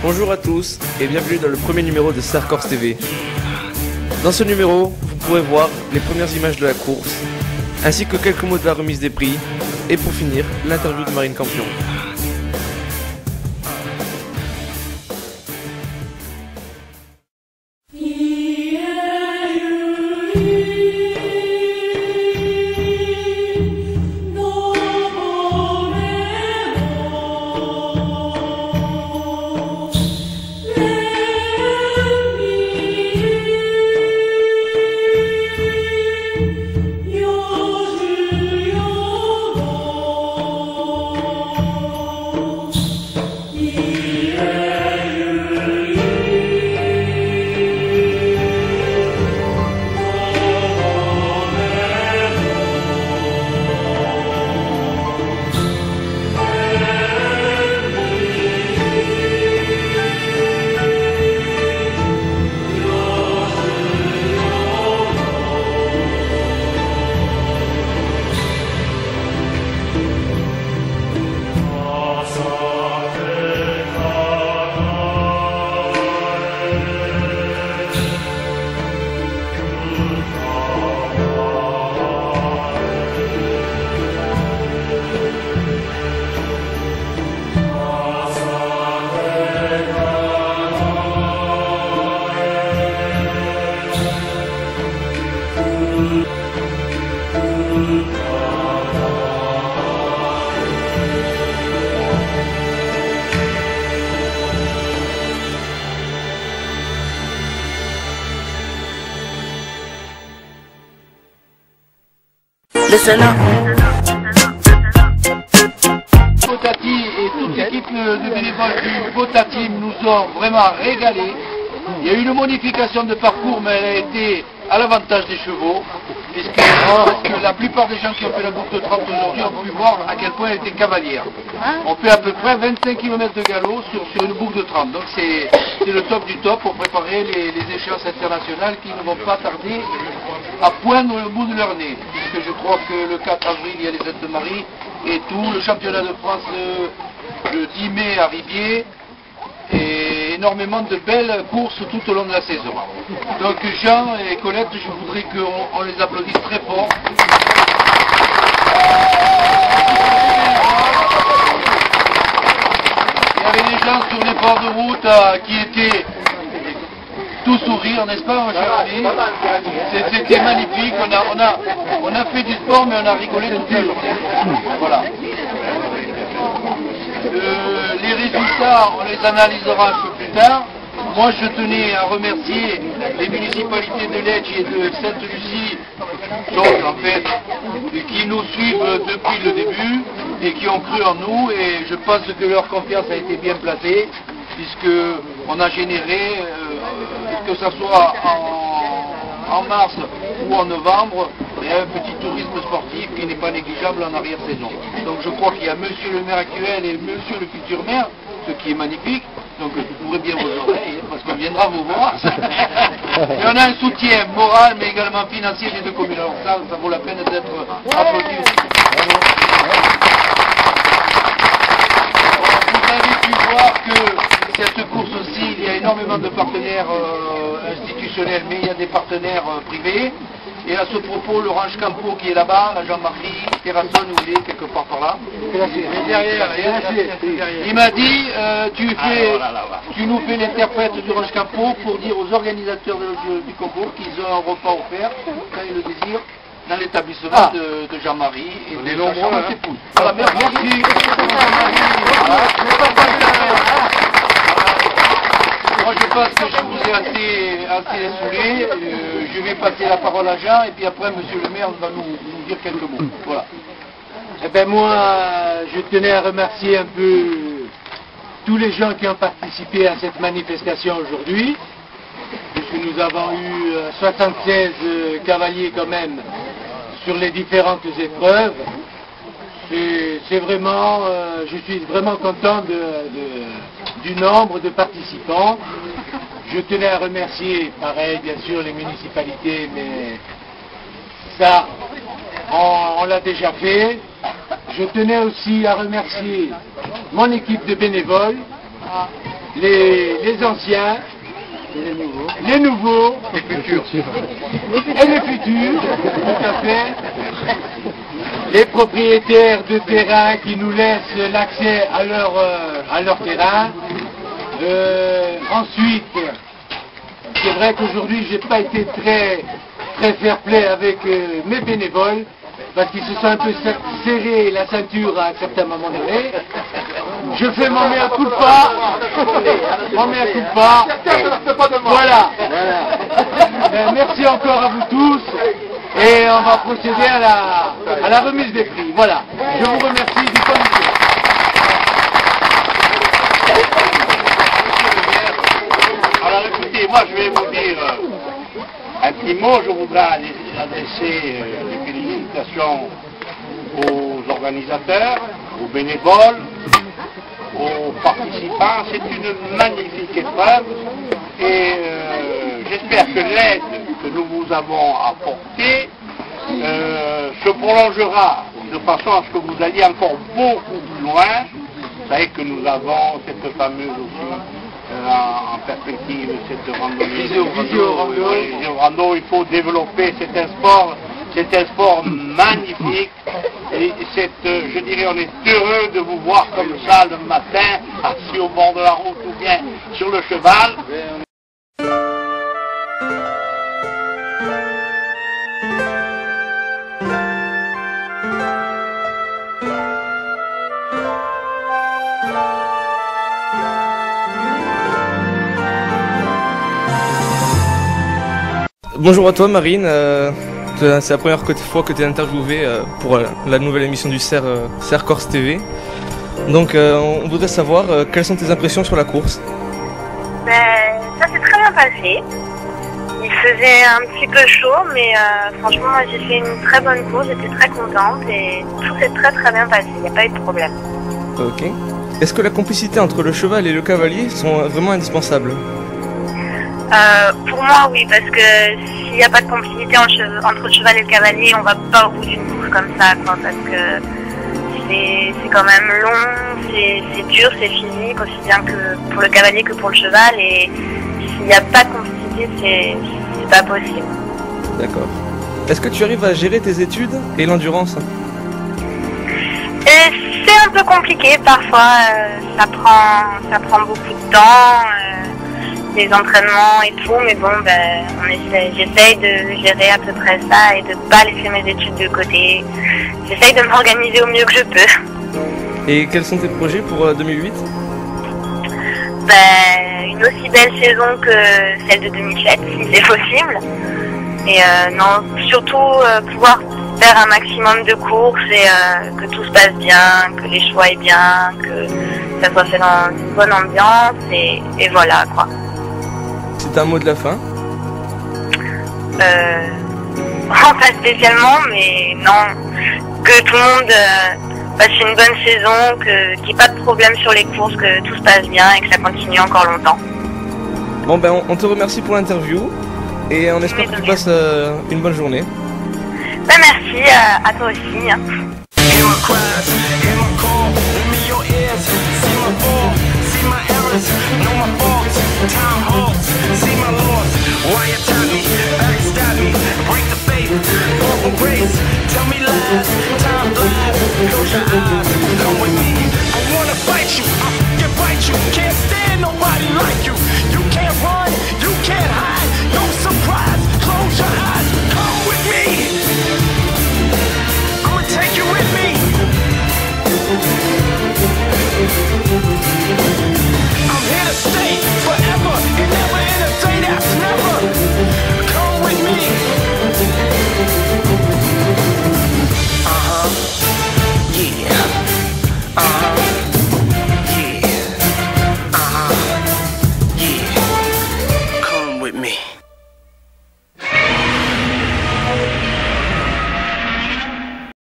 Bonjour à tous et bienvenue dans le premier numéro de Star Course TV. Dans ce numéro, vous pourrez voir les premières images de la course, ainsi que quelques mots de la remise des prix, et pour finir, l'interview de Marine Campion. Laissez-la. Potati et toute l'équipe de bénévoles du Potati nous ont vraiment régalé. Il y a eu une modification de parcours, mais elle a été à l'avantage des chevaux, puisque la plupart des gens qui ont fait la boucle de 30 aujourd'hui ont pu voir à quel point elle était cavalière. On fait à peu près 25 km de galop sur une boucle de 30, donc c'est le top du top pour préparer les échéances internationales qui ne vont pas tarder à poindre le bout de leur nez, puisque je crois que le 4 avril il y a les Fêtes de Marie et tout, le championnat de France le 10 mai à Rivier, et énormément de belles courses tout au long de la saison. Donc Jean et Colette, je voudrais qu'on les applaudisse très fort. Il y avait des gens sur les bords de route qui étaient tout sourire, n'est-ce pas, mon cher ami? C'était magnifique, on a fait du sport, mais on a rigolé toute la journée. Voilà. Les résultats, on les analysera un peu plus tard. Moi, je tenais à remercier les municipalités de Lecce et de Sainte-Lucie, donc en fait, qui nous suivent depuis le début et qui ont cru en nous, et je pense que leur confiance a été bien placée, puisqu'on a généré, que ce soit en mars ou en novembre, il y a un petit tourisme sportif qui n'est pas négligeable en arrière-saison. Donc je crois qu'il y a monsieur le maire actuel et monsieur le futur maire, ce qui est magnifique, donc ouvrez bien vos oreilles, parce qu'on viendra vous voir. Et on a un soutien moral, mais également financier des deux communes. Alors ça vaut la peine d'être applaudi aussi. Vous avez pu voir que cette course aussi, il y a énormément de partenaires institutionnels, mais il y a des partenaires privés. Et à ce propos, l'Orange Campo qui est là-bas, la Jean-Marie Terrasson, où il est quelque part par là. Derrière, il m'a dit, tu nous fais l'interprète d'Orange Campo pour dire aux organisateurs du concours qu'ils ont un repas offert, quand ils le désirent, dans l'établissement de Jean-Marie et de sa chambre d'épouse. Voilà, merci. Moi je pense que je vous ai assez saoulé, je vais passer la parole à Jean et puis après monsieur le maire va nous dire quelques mots. Voilà. Eh bien moi je tenais à remercier un peu tous les gens qui ont participé à cette manifestation aujourd'hui, puisque nous avons eu 76 cavaliers quand même sur les différentes épreuves. C'est vraiment, je suis vraiment content du nombre de participants. Je tenais à remercier, pareil, bien sûr, les municipalités, mais ça, on l'a déjà fait. Je tenais aussi à remercier mon équipe de bénévoles, les anciens, les nouveaux, et les futurs, tout à fait, les propriétaires de terrain qui nous laissent l'accès à leur terrain. Ensuite, c'est vrai qu'aujourd'hui j'ai pas été très fair-play avec mes bénévoles, parce qu'ils se sont un peu serré la ceinture à un certain moment donné. Je fais mon mea culpa. Voilà. Merci encore à vous tous. Et on va procéder à la remise des prix. Voilà. Je vous remercie du comité. Alors écoutez, moi je vais vous dire un petit mot. Je voudrais adresser des félicitations aux organisateurs, aux bénévoles, aux participants. C'est une magnifique épreuve et j'espère que l'aide que nous vous avons apportée se prolongera de façon à ce que vous alliez encore beaucoup plus loin. Vous savez que nous avons cette fameuse aussi en perspective, cette randonnée. Visio rando, il faut développer, c'est un sport magnifique. Et je dirais, on est heureux de vous voir comme ça le matin, assis au bord de la route ou bien sur le cheval. Bonjour à toi Marine, c'est la première fois que tu es interviewée pour la nouvelle émission du CER Corse TV. Donc on voudrait savoir quelles sont tes impressions sur la course. Ça s'est très bien passé. Il faisait un petit peu chaud, mais franchement moi j'ai fait une très bonne course, j'étais très contente et tout s'est très bien passé, il n'y a pas eu de problème. Ok. Est-ce que la complicité entre le cheval et le cavalier sont vraiment indispensables? Pour moi oui, parce que s'il n'y a pas de complicité entre le cheval et le cavalier, on va pas au bout d'une course comme ça, quoi, parce que c'est quand même long, c'est dur, c'est physique, aussi bien que pour le cavalier que pour le cheval, et s'il n'y a pas de complicité, c'est pas possible. D'accord. Est-ce que tu arrives à gérer tes études et l'endurance? C'est un peu compliqué parfois, ça prend beaucoup de temps. Les entraînements et tout, mais bon, j'essaye de gérer à peu près ça et de pas laisser mes études de côté. J'essaye de m'organiser au mieux que je peux. Et quels sont tes projets pour 2008? Une aussi belle saison que celle de 2007, si c'est possible. Et non, surtout pouvoir faire un maximum de courses et que tout se passe bien, que les choix aient bien, que ça soit fait dans une bonne ambiance et voilà quoi. C'est un mot de la fin? Pas spécialement, mais non. Que tout le monde passe une bonne saison, qu'il n'y ait pas de problème sur les courses, que tout se passe bien et que ça continue encore longtemps. Bon on te remercie pour l'interview et on espère que tu passes une bonne journée. Merci, à toi aussi. Time halts, see my loss. Why you tell me, backstab me, break the faith, fall from grace. Tell me lies, time flies, close your eyes.